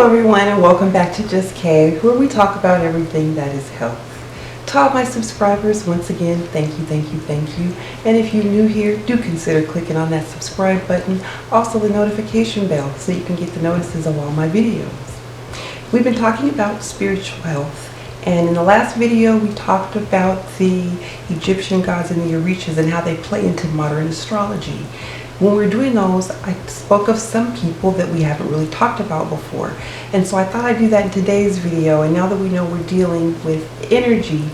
Hello everyone, and welcome back to Just K, where we talk about everything that is health. To all my subscribers, once again, thank you, thank you, thank you. And if you're new here, do consider clicking on that subscribe button, also the notification bell, so you can get the notices of all my videos. We've been talking about spiritual health, and in the last video we talked about the Egyptian gods and the Orishas and how they play into modern astrology. When we're doing those, I spoke of some people that we haven't really talked about before. And so I thought I'd do that in today's video. And now that we know we're dealing with energy,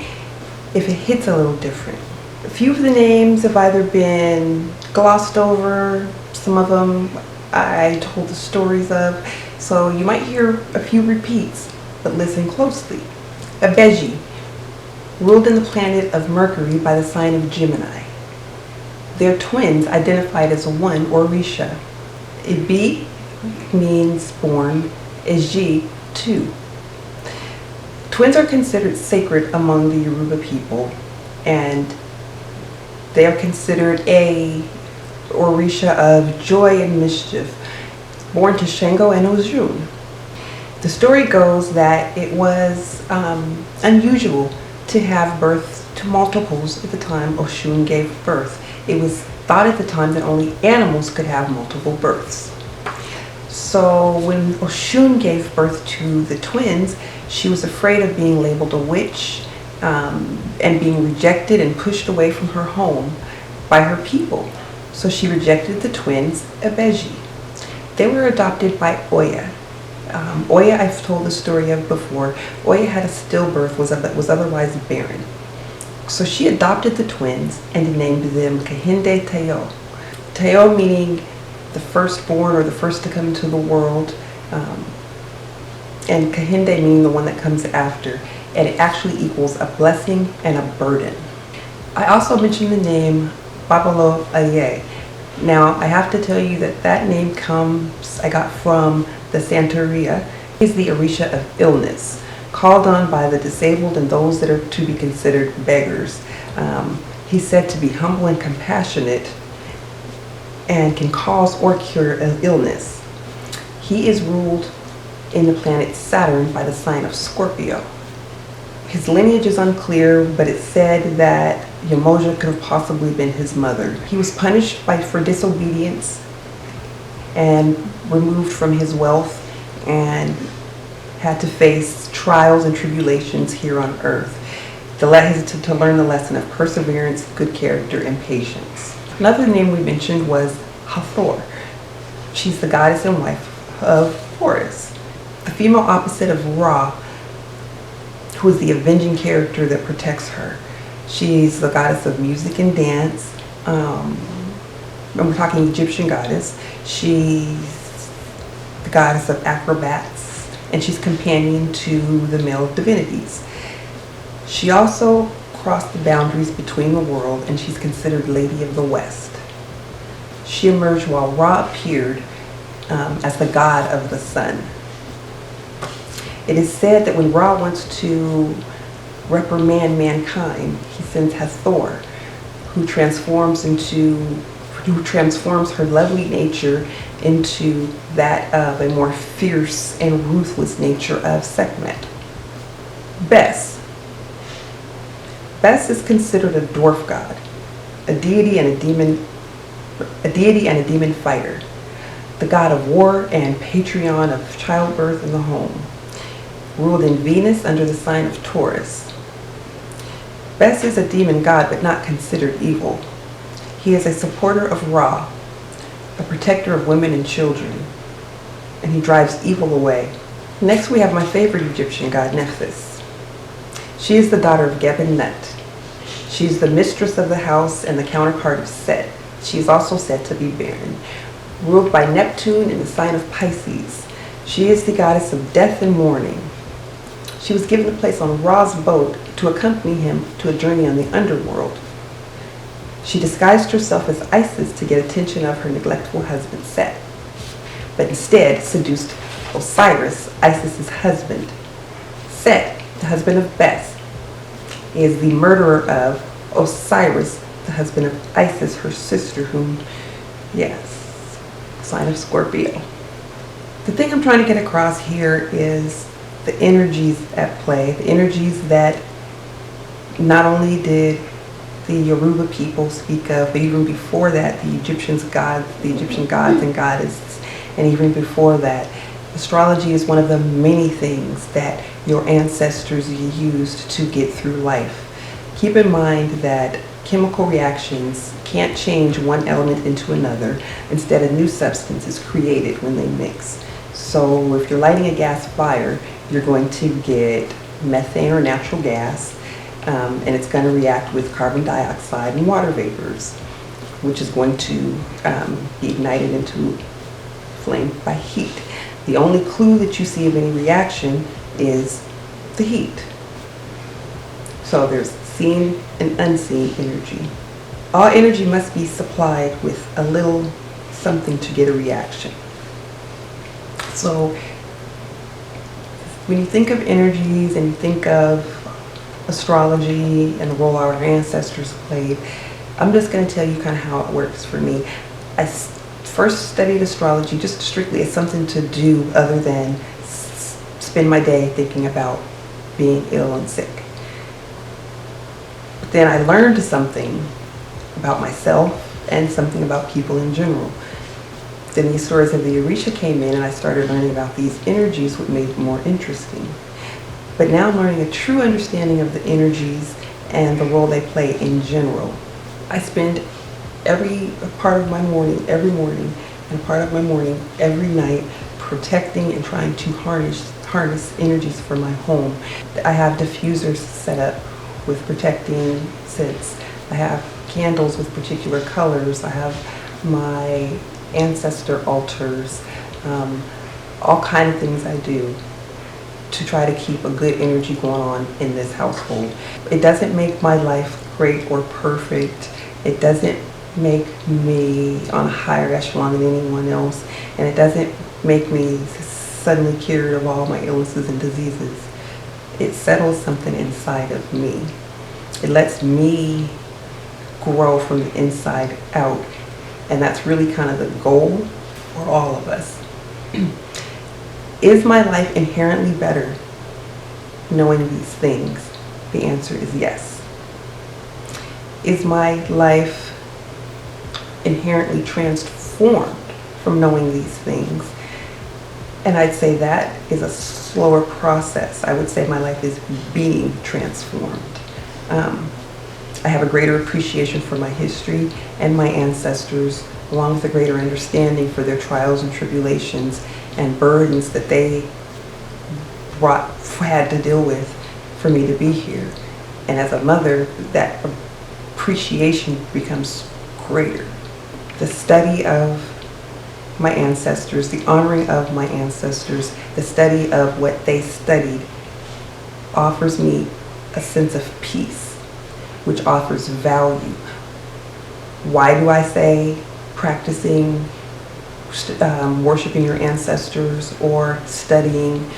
if it hits a little different. A few of the names have either been glossed over, some of them I told the stories of. So you might hear a few repeats, but listen closely. Abeji, ruled in the planet of Mercury by the sign of Gemini. They're twins identified as one Orisha. Ibi means born, Eji, two. Twins are considered sacred among the Yoruba people, and they are considered a Orisha of joy and mischief, born to Shango and Ojun. The story goes that it was unusual to have birth to multiples at the time Oshun gave birth. It was thought at the time that only animals could have multiple births. So when Oshun gave birth to the twins, she was afraid of being labeled a witch and being rejected and pushed away from her home by her people. So she rejected the twins, Abeji. They were adopted by Oya. Oya, I've told the story of before. Oya had a stillbirth, was otherwise barren. So she adopted the twins and named them Kehinde Teo. Teo meaning the firstborn or the first to come into the world, and Kehinde meaning the one that comes after. And it actually equals a blessing and a burden. I also mentioned the name Babalo Aye. Now I have to tell you that that name I got from the Santeria. Is the Orisha of illness, called on by the disabled and those that are to be considered beggars. He's said to be humble and compassionate and can cause or cure illness. He is ruled in the planet Saturn by the sign of Scorpio. His lineage is unclear, but it's said that Yamoja could have possibly been his mother. He was punished for disobedience and removed from his wealth and had to face trials and tribulations here on earth to learn the lesson of perseverance, good character, and patience. Another name we mentioned was Hathor. She's the goddess and wife of Horus, the female opposite of Ra, who is the avenging character that protects her. She's the goddess of music and dance. When we're talking Egyptian goddess, she's the goddess of acrobats, and she's companion to the male divinities. She also crossed the boundaries between the world, and she's considered Lady of the West. She emerged while Ra appeared as the god of the sun. It is said that when Ra wants to reprimand mankind, he sends Hathor, who transforms her lovely nature into that of a more fierce and ruthless nature of Sekhmet. Bes. Bes is considered a dwarf god, a deity and a demon fighter, the god of war and patron of childbirth in the home, ruled in Venus under the sign of Taurus. Bes is a demon god, but not considered evil. He is a supporter of Ra, a protector of women and children, and he drives evil away. Next we have my favorite Egyptian god, Nephes. She is the daughter of Geb and Nut. She is the mistress of the house and the counterpart of Set. She is also said to be barren. Ruled by Neptune in the sign of Pisces, she is the goddess of death and mourning. She was given a place on Ra's boat to accompany him to a journey on the underworld. She disguised herself as Isis to get attention of her neglectful husband Set, but instead seduced Osiris, Isis's husband. Set, the husband of Bes, is the murderer of Osiris, the husband of Isis, her sister, whom, yes, sign of Scorpio. The thing I'm trying to get across here is the energies at play, the energies that not only did the Yoruba people speak of, but even before that, the Egyptian gods and goddesses, and even before that, astrology is one of the many things that your ancestors used to get through life. Keep in mind that chemical reactions can't change one element into another. Instead, a new substance is created when they mix. So if you're lighting a gas fire, you're going to get methane or natural gas, and it's going to react with carbon dioxide and water vapors, which is going to be ignited into flame by heat. The only clue that you see of any reaction is the heat. So there's seen and unseen energy. All energy must be supplied with a little something to get a reaction. So when you think of energies and you think of astrology and the role our ancestors played, I'm just going to tell you kind of how it works for me. I first studied astrology just strictly as something to do other than spend my day thinking about being ill and sick. But then I learned something about myself and something about people in general. Then these stories of the Orisha came in and I started learning about these energies, what made it more interesting. But now I'm learning a true understanding of the energies and the role they play in general. I spend every part of my morning, every morning, and part of my morning, every night, protecting and trying to harness energies for my home. I have diffusers set up with protecting scents. I have candles with particular colors. I have my ancestor altars, all kind of things I do to try to keep a good energy going on in this household. It doesn't make my life great or perfect. It doesn't make me on a higher echelon than anyone else, and it doesn't make me suddenly cured of all my illnesses and diseases. It settles something inside of me. It lets me grow from the inside out, and that's really kind of the goal for all of us. Is my life inherently better knowing these things? The answer is yes. Is my life inherently transformed from knowing these things? And I'd say that is a slower process. I would say my life is being transformed. I have a greater appreciation for my history and my ancestors, along with a greater understanding for their trials and tribulations and burdens that they had to deal with for me to be here. And as a mother, that appreciation becomes greater. The study of my ancestors, the honoring of my ancestors, the study of what they studied offers me a sense of peace, which offers value. Why do I say practicing worshiping your ancestors or studying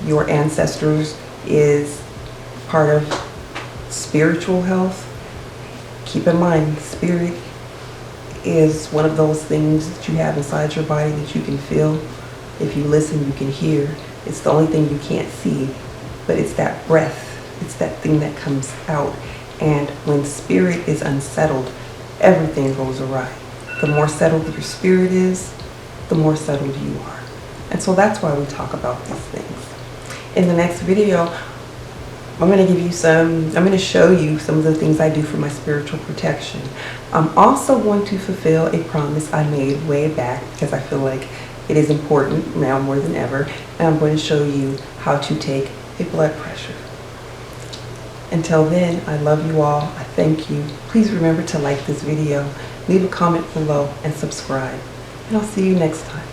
your ancestors is part of spiritual health? Keep in mind, spirit is one of those things that you have inside your body that you can feel. If you listen, you can hear. It's the only thing you can't see, but it's that breath. It's that thing that comes out. And when spirit is unsettled, everything goes awry. The more settled your spirit is, the more settled you are. And so that's why we talk about these things. In the next video, I'm going to show you some of the things I do for my spiritual protection. I'm also going to fulfill a promise I made way back because I feel like it is important now more than ever. And I'm going to show you how to take a blood pressure. Until then, I love you all. I thank you. Please remember to like this video, leave a comment below, and subscribe. And I'll see you next time.